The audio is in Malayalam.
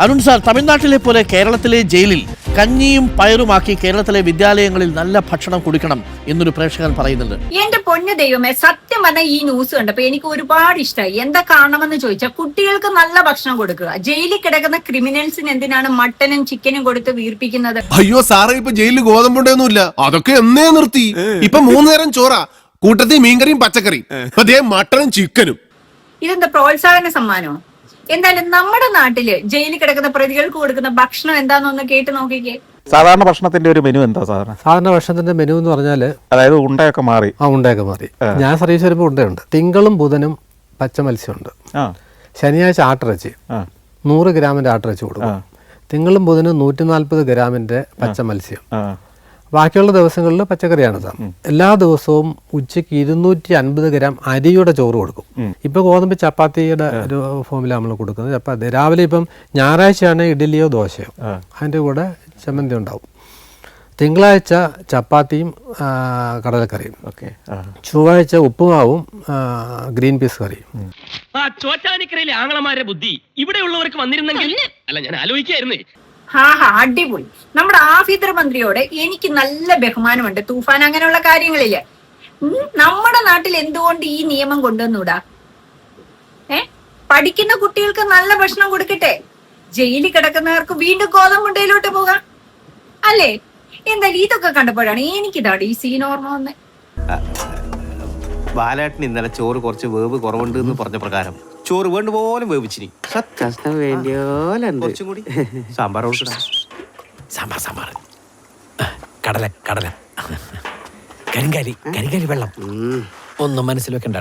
അരുൺ സാർ, തമിഴ്നാട്ടിലെ പോലെ കേരളത്തിലെ ജയിലിൽ കഞ്ഞിയും പയറുമാക്കി കേരളത്തിലെ വിദ്യാലയങ്ങളിൽ നല്ല ഭക്ഷണം കൊടുക്കണം എന്നൊരു പ്രേക്ഷകൻ പറയുന്നുണ്ട്. എന്റെ പൊന്നു ദൈവമേ, സത്യം പറഞ്ഞ ഈ ന്യൂസ് കണ്ടപ്പോ എനിക്ക് ഒരുപാട് ഇഷ്ടമായി. എന്താ കാരണമെന്ന് ചോദിച്ചാൽ കുട്ടികൾക്ക് നല്ല ഭക്ഷണം കൊടുക്കുക. ജയിലിൽ കിടക്കുന്ന ക്രിമിനൽസിന് എന്തിനാണ് മട്ടനും ചിക്കനും കൊടുത്ത് വീർപ്പിക്കുന്നത്? അയ്യോ സാറേ, ഇപ്പൊ ജയിലിൽ ഗോതമ്പുണ്ടൊന്നുമില്ല, അതൊക്കെ എന്നേ നിർത്തി. ഇപ്പൊ 3 നേരം ചോറാ, കൂട്ടത്തിൽ മീൻകറിയും പച്ചക്കറിയും, അതേ മട്ടനും ചിക്കനും. ഇതെന്താ പ്രോത്സാഹന സമ്മാനോ? എന്തായാലും നമ്മുടെ നാട്ടില് ജയിലിൽ കിടക്കുന്ന പ്രതികൾക്ക് കൊടുക്കുന്ന ഭക്ഷണം എന്താണെന്നൊന്ന് കേട്ട് നോക്കിക്കേ. സാധാരണ ഭക്ഷണത്തിന്റെ ഒരു മെനു എന്താ? സാധാരണ ഭക്ഷണത്തിന്റെ മെനു എന്ന് പറഞ്ഞാൽ അതായത് ഉണ്ടയൊക്കെ മാറി. ഉണ്ടയൊക്കെ മാറി. ഞാൻ സർവീസ് വരുമ്പോൾ ഉണ്ടയുണ്ട്. തിങ്കളും ബുധനും പച്ച മത്സ്യമുണ്ട്. ശനിയാഴ്ച ആട്ടിറച്ചി 100 ഗ്രാമിന്റെ ആട്ടിറച്ചി കൊടുക്കും. തിങ്കളും ബുധനും 140 ഗ്രാമിന്റെ പച്ച മത്സ്യം. ബാക്കിയുള്ള ദിവസങ്ങളിൽ പച്ചക്കറിയാണ് സാർ. എല്ലാ ദിവസവും ഉച്ചയ്ക്ക് 250 ഗ്രാം അരിയുടെ ചോറ് കൊടുക്കും. ഇപ്പൊ ഗോതമ്പ് ചപ്പാത്തിയുടെ ഒരു ഫോമിലാണ് നമ്മൾ കൊടുക്കുന്നത്. ചപ്പാത്തി രാവിലെ ഇപ്പം ഞായറാഴ്ചയാണ് ഇഡ്ഡലിയോ ദോശയോ, അതിൻ്റെ കൂടെ ചമ്മന്തി ഉണ്ടാവും. തിങ്കളാഴ്ച ചപ്പാത്തിയും കടലക്കറിയും. ചൊവ്വാഴ്ച ഉപ്പുമാവും ഗ്രീൻ പീസ് കറിയും. ചോറ്റാനിക്കരയിലെ ആങ്ങളമാരുടെ ബുദ്ധി ഇവിടെയുള്ളവർക്ക് വന്നിരുന്നെങ്കിൽ അല്ല, ഞാൻ ആലോചിക്കായിരുന്നേ. അടിപൊളി. നമ്മുടെ ആഭ്യന്തരമന്ത്രിയോട് എനിക്ക് നല്ല ബഹുമാനമുണ്ട്. തൂഫാൻ അങ്ങനെയുള്ള കാര്യങ്ങളില് നമ്മുടെ നാട്ടിൽ എന്തുകൊണ്ട് ഈ നിയമം കൊണ്ടുവന്നൂടാ? പഠിക്കുന്ന കുട്ടികൾക്ക് നല്ല ഭക്ഷണം കൊടുക്കട്ടെ, ജയിലിൽ കിടക്കുന്നവർക്ക് വീണ്ടും ഗോതമ്പുണ്ടയിലോട്ട് പോകാം അല്ലേ? എന്തായാലും ഇതൊക്കെ കണ്ടപ്പോഴാണ് എനിക്കിതാണ് ഈ സീൻ ഓർമ്മ വന്നത്. ബാലേട്ടൻ ഇന്നലെ ചോറ് കുറച്ച് വേവ് കുറവുണ്ട് എന്ന് പറഞ്ഞ പ്രകാരം ചോറ് വേണ്ട പോലെ വേവിച്ചിനി. കുറച്ചും കൂടി സാമ്പാർ സാമ്പാർ കടല കരിങ്കാലി വെള്ളം ഒന്നും മനസ്സിൽ വെക്കണ്ട.